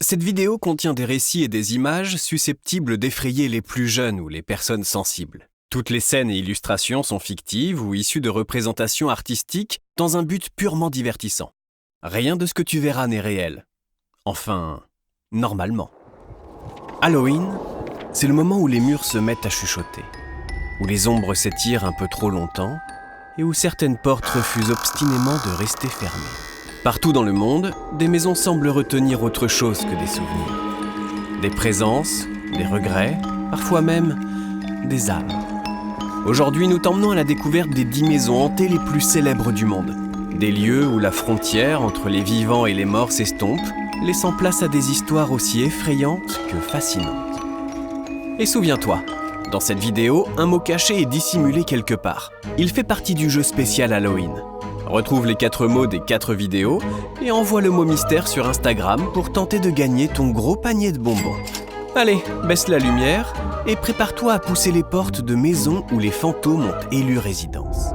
Cette vidéo contient des récits et des images susceptibles d'effrayer les plus jeunes ou les personnes sensibles. Toutes les scènes et illustrations sont fictives ou issues de représentations artistiques dans un but purement divertissant. Rien de ce que tu verras n'est réel. Enfin, normalement. Halloween, c'est le moment où les murs se mettent à chuchoter, où les ombres s'étirent un peu trop longtemps et où certaines portes refusent obstinément de rester fermées. Partout dans le monde, des maisons semblent retenir autre chose que des souvenirs. Des présences, des regrets, parfois même des âmes. Aujourd'hui, nous t'emmenons à la découverte des 10 maisons hantées les plus célèbres du monde. Des lieux où la frontière entre les vivants et les morts s'estompe, laissant place à des histoires aussi effrayantes que fascinantes. Et souviens-toi, dans cette vidéo, un mot caché est dissimulé quelque part. Il fait partie du jeu spécial Halloween. Retrouve les 4 mots des 4 vidéos et envoie le mot mystère sur Instagram pour tenter de gagner ton gros panier de bonbons. Allez, baisse la lumière et prépare-toi à pousser les portes de maisons où les fantômes ont élu résidence.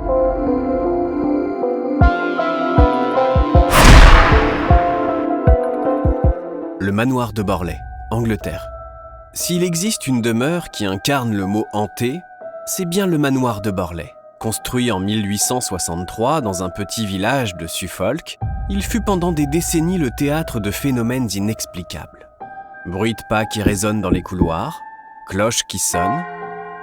Le manoir de Borley, Angleterre. S'il existe une demeure qui incarne le mot hanté, c'est bien le manoir de Borley. Construit en 1863 dans un petit village de Suffolk, il fut pendant des décennies le théâtre de phénomènes inexplicables. Bruit de pas qui résonnent dans les couloirs, cloches qui sonnent,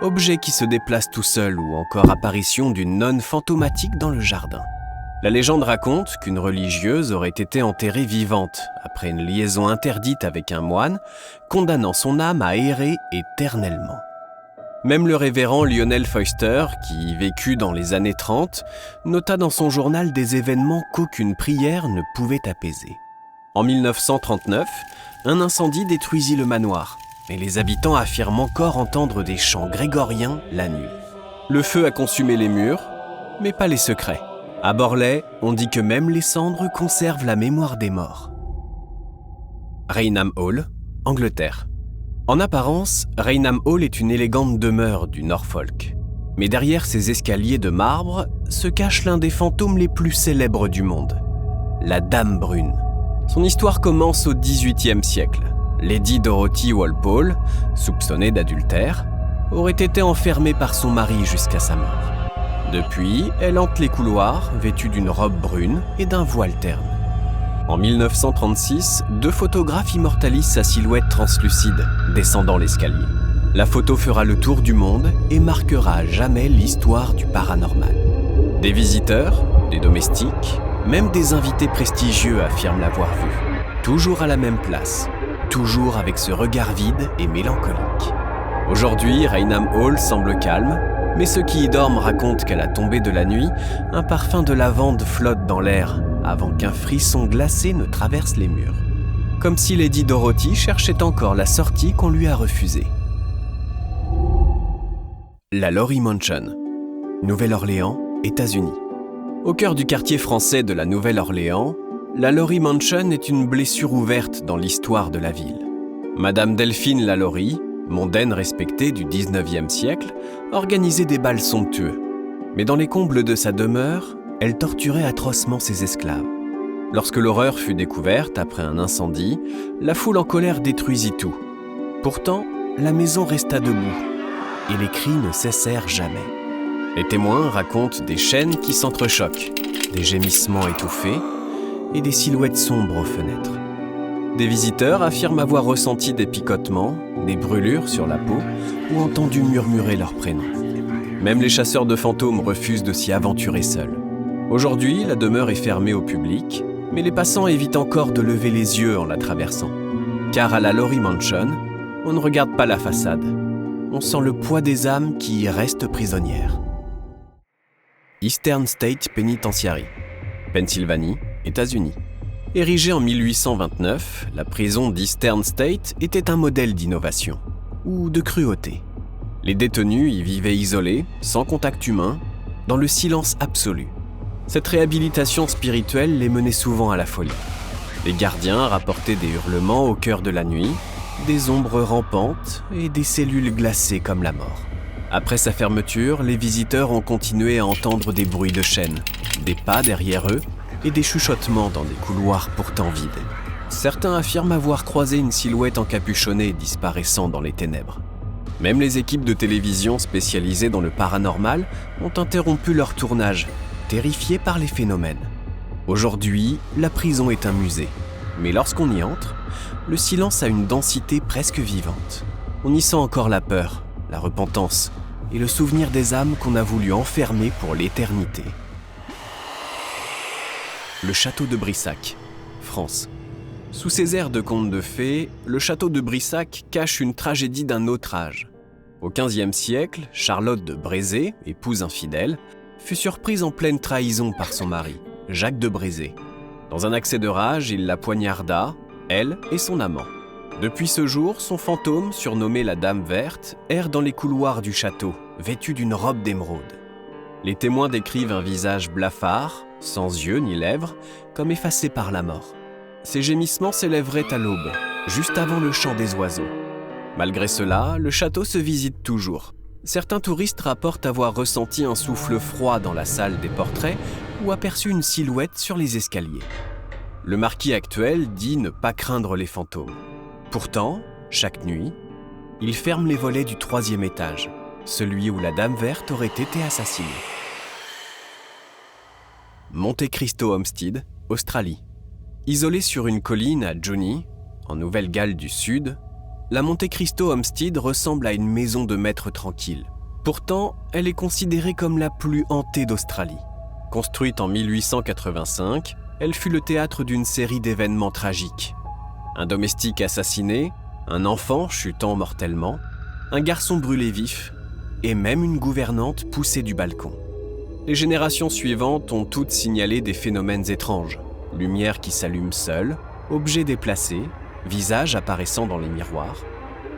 objets qui se déplacent tout seuls ou encore apparition d'une nonne fantomatique dans le jardin. La légende raconte qu'une religieuse aurait été enterrée vivante après une liaison interdite avec un moine, condamnant son âme à errer éternellement. Même le révérend Lionel Foyster, qui y vécut dans les années 30, nota dans son journal des événements qu'aucune prière ne pouvait apaiser. En 1939, un incendie détruisit le manoir, mais les habitants affirment encore entendre des chants grégoriens la nuit. Le feu a consumé les murs, mais pas les secrets. À Borley, on dit que même les cendres conservent la mémoire des morts. Raynham Hall, Angleterre. En apparence, Raynham Hall est une élégante demeure du Norfolk. Mais derrière ces escaliers de marbre se cache l'un des fantômes les plus célèbres du monde, la Dame Brune. Son histoire commence au XVIIIe siècle. Lady Dorothy Walpole, soupçonnée d'adultère, aurait été enfermée par son mari jusqu'à sa mort. Depuis, elle hante les couloirs, vêtue d'une robe brune et d'un voile terne. En 1936, 2 photographes immortalisent sa silhouette translucide, descendant l'escalier. La photo fera le tour du monde et marquera à jamais l'histoire du paranormal. Des visiteurs, des domestiques, même des invités prestigieux affirment l'avoir vue. Toujours à la même place, toujours avec ce regard vide et mélancolique. Aujourd'hui, Raynham Hall semble calme, mais ceux qui y dorment racontent qu'à la tombée de la nuit, un parfum de lavande flotte dans l'air avant qu'un frisson glacé ne traverse les murs. Comme si Lady Dorothy cherchait encore la sortie qu'on lui a refusée. La Laurie Mansion, Nouvelle-Orléans, États-Unis. Au cœur du quartier français de la Nouvelle-Orléans, la Laurie Mansion est une blessure ouverte dans l'histoire de la ville. Madame Delphine Lalaurie, mondaine respectée du 19e siècle, organisait des bals somptueux. Mais dans les combles de sa demeure, elle torturait atrocement ses esclaves. Lorsque l'horreur fut découverte après un incendie, la foule en colère détruisit tout. Pourtant, la maison resta debout, et les cris ne cessèrent jamais. Les témoins racontent des chaînes qui s'entrechoquent, des gémissements étouffés et des silhouettes sombres aux fenêtres. Des visiteurs affirment avoir ressenti des picotements, des brûlures sur la peau ou entendu murmurer leur prénom. Même les chasseurs de fantômes refusent de s'y aventurer seuls. Aujourd'hui, la demeure est fermée au public, mais les passants évitent encore de lever les yeux en la traversant. Car à la Laurie Mansion, on ne regarde pas la façade. On sent le poids des âmes qui y restent prisonnières. Eastern State Penitentiary, Pennsylvanie, États-Unis. Érigée en 1829, la prison d'Eastern State était un modèle d'innovation, ou de cruauté. Les détenus y vivaient isolés, sans contact humain, dans le silence absolu. Cette réhabilitation spirituelle les menait souvent à la folie. Les gardiens rapportaient des hurlements au cœur de la nuit, des ombres rampantes et des cellules glacées comme la mort. Après sa fermeture, les visiteurs ont continué à entendre des bruits de chaînes, des pas derrière eux et des chuchotements dans des couloirs pourtant vides. Certains affirment avoir croisé une silhouette encapuchonnée disparaissant dans les ténèbres. Même les équipes de télévision spécialisées dans le paranormal ont interrompu leur tournage, terrifiées par les phénomènes. Aujourd'hui, la prison est un musée. Mais lorsqu'on y entre, le silence a une densité presque vivante. On y sent encore la peur, la repentance et le souvenir des âmes qu'on a voulu enfermer pour l'éternité. Le château de Brissac, France. Sous ses airs de contes de fées, le château de Brissac cache une tragédie d'un autre âge. Au XVe siècle, Charlotte de Brézé, épouse infidèle, fut surprise en pleine trahison par son mari, Jacques de Brézé. Dans un accès de rage, il la poignarda, elle et son amant. Depuis ce jour, son fantôme, surnommé la Dame Verte, erre dans les couloirs du château, vêtu d'une robe d'émeraude. Les témoins décrivent un visage blafard, sans yeux ni lèvres, comme effacé par la mort. Ses gémissements s'élèveraient à l'aube, juste avant le chant des oiseaux. Malgré cela, le château se visite toujours. Certains touristes rapportent avoir ressenti un souffle froid dans la salle des portraits ou aperçu une silhouette sur les escaliers. Le marquis actuel dit ne pas craindre les fantômes. Pourtant, chaque nuit, il ferme les volets du 3e étage, celui où la Dame Verte aurait été assassinée. Monte Cristo Homestead, Australie. Isolée sur une colline à Johnny, en Nouvelle-Galles du Sud, la Monte Cristo Homestead ressemble à une maison de maître tranquille. Pourtant, elle est considérée comme la plus hantée d'Australie. Construite en 1885, elle fut le théâtre d'une série d'événements tragiques. Un domestique assassiné, un enfant chutant mortellement, un garçon brûlé vif et même une gouvernante poussée du balcon. Les générations suivantes ont toutes signalé des phénomènes étranges. Lumière qui s'allume seule, objets déplacés, visages apparaissant dans les miroirs.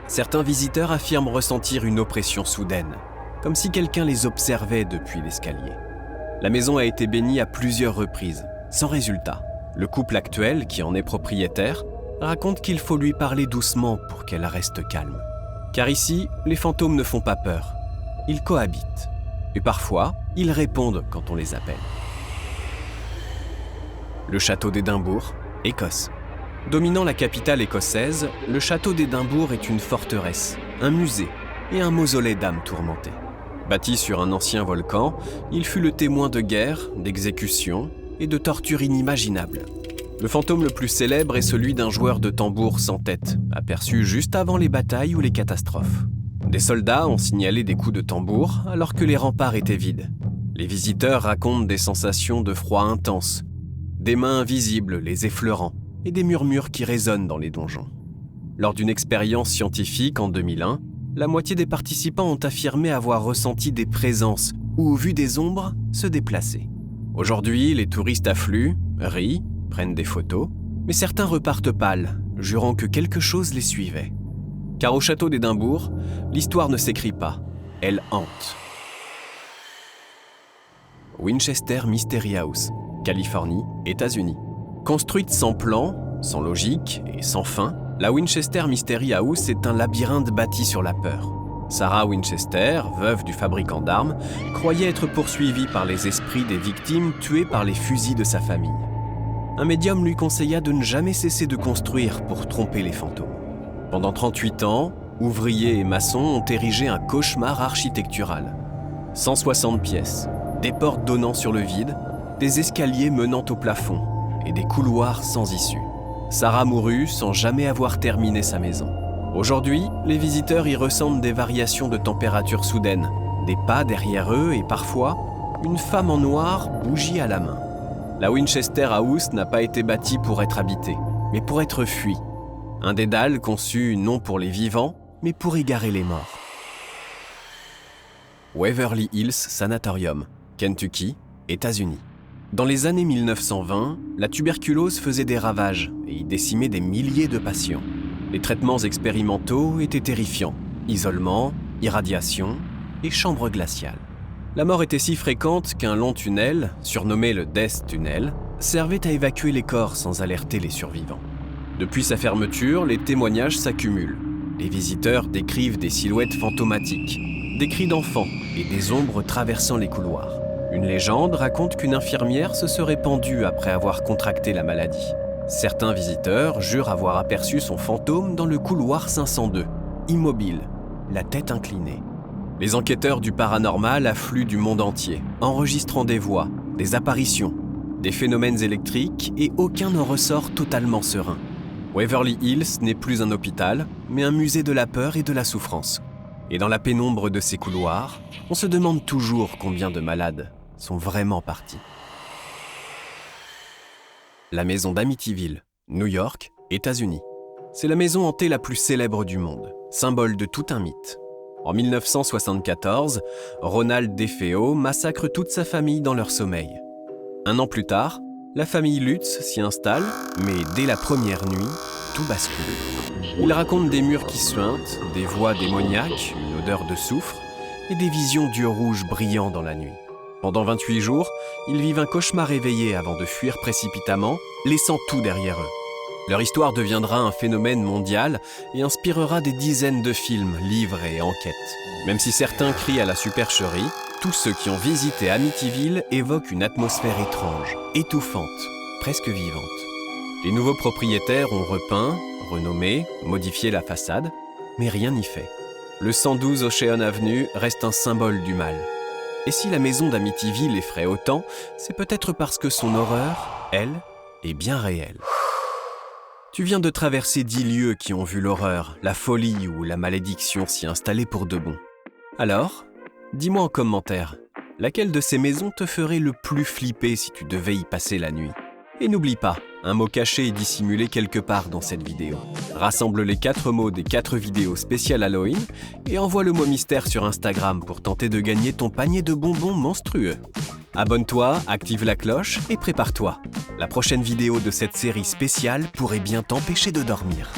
Certains visiteurs affirment ressentir une oppression soudaine, comme si quelqu'un les observait depuis l'escalier. La maison a été bénie à plusieurs reprises, sans résultat. Le couple actuel, qui en est propriétaire, raconte qu'il faut lui parler doucement pour qu'elle reste calme. Car ici, les fantômes ne font pas peur. Ils cohabitent. Et parfois, ils répondent quand on les appelle. Le château d'Édimbourg, Écosse. Dominant la capitale écossaise, le château d'Édimbourg est une forteresse, un musée et un mausolée d'âmes tourmentées. Bâti sur un ancien volcan, il fut le témoin de guerres, d'exécutions et de tortures inimaginables. Le fantôme le plus célèbre est celui d'un joueur de tambour sans tête, aperçu juste avant les batailles ou les catastrophes. Des soldats ont signalé des coups de tambour alors que les remparts étaient vides. Les visiteurs racontent des sensations de froid intense, des mains invisibles les effleurant et des murmures qui résonnent dans les donjons. Lors d'une expérience scientifique en 2001, la moitié des participants ont affirmé avoir ressenti des présences ou vu des ombres se déplacer. Aujourd'hui, les touristes affluent, rient, prennent des photos, mais certains repartent pâles, jurant que quelque chose les suivait. Car au château d'Édimbourg, l'histoire ne s'écrit pas, elle hante. Winchester Mystery House, Californie, États-Unis. Construite sans plan, sans logique et sans fin, la Winchester Mystery House est un labyrinthe bâti sur la peur. Sarah Winchester, veuve du fabricant d'armes, croyait être poursuivie par les esprits des victimes tuées par les fusils de sa famille. Un médium lui conseilla de ne jamais cesser de construire pour tromper les fantômes. Pendant 38 ans, ouvriers et maçons ont érigé un cauchemar architectural. 160 pièces, des portes donnant sur le vide, des escaliers menant au plafond et des couloirs sans issue. Sarah mourut sans jamais avoir terminé sa maison. Aujourd'hui, les visiteurs y ressentent des variations de température soudaines, des pas derrière eux et parfois, une femme en noir, bougie à la main. La Winchester House n'a pas été bâtie pour être habitée, mais pour être fuie. Un dédale conçu non pour les vivants, mais pour égarer les morts. Waverly Hills Sanatorium, Kentucky, États-Unis. Dans les années 1920, la tuberculose faisait des ravages et y décimait des milliers de patients. Les traitements expérimentaux étaient terrifiants. Isolement, irradiation et chambre glaciale. La mort était si fréquente qu'un long tunnel, surnommé le Death Tunnel, servait à évacuer les corps sans alerter les survivants. Depuis sa fermeture, les témoignages s'accumulent. Les visiteurs décrivent des silhouettes fantomatiques, des cris d'enfants et des ombres traversant les couloirs. Une légende raconte qu'une infirmière se serait pendue après avoir contracté la maladie. Certains visiteurs jurent avoir aperçu son fantôme dans le couloir 502, immobile, la tête inclinée. Les enquêteurs du paranormal affluent du monde entier, enregistrant des voix, des apparitions, des phénomènes électriques et aucun ne ressort totalement serein. Waverly Hills n'est plus un hôpital, mais un musée de la peur et de la souffrance. Et dans la pénombre de ces couloirs, on se demande toujours combien de malades sont vraiment partis. La maison d'Amityville, New York, États-Unis. C'est la maison hantée la plus célèbre du monde, symbole de tout un mythe. En 1974, Ronald DeFeo massacre toute sa famille dans leur sommeil. Un an plus tard, la famille Lutz s'y installe, mais dès la première nuit, tout bascule. Il raconte des murs qui suintent, des voix démoniaques, une odeur de soufre et des visions d'yeux rouges brillants dans la nuit. Pendant 28 jours, ils vivent un cauchemar éveillé avant de fuir précipitamment, laissant tout derrière eux. Leur histoire deviendra un phénomène mondial et inspirera des dizaines de films, livres et enquêtes. Même si certains crient à la supercherie, tous ceux qui ont visité Amityville évoquent une atmosphère étrange, étouffante, presque vivante. Les nouveaux propriétaires ont repeint, renommé, modifié la façade, mais rien n'y fait. Le 112 Ocean Avenue reste un symbole du mal. Et si la maison d'Amityville effraie autant, c'est peut-être parce que son horreur, elle, est bien réelle. Tu viens de traverser 10 lieux qui ont vu l'horreur, la folie ou la malédiction s'y installer pour de bon. Alors, dis-moi en commentaire, laquelle de ces maisons te ferait le plus flipper si tu devais y passer la nuit? Et n'oublie pas, un mot caché est dissimulé quelque part dans cette vidéo. Rassemble les 4 mots des 4 vidéos spéciales Halloween et envoie le mot mystère sur Instagram pour tenter de gagner ton panier de bonbons monstrueux. Abonne-toi, active la cloche et prépare-toi. La prochaine vidéo de cette série spéciale pourrait bien t'empêcher de dormir.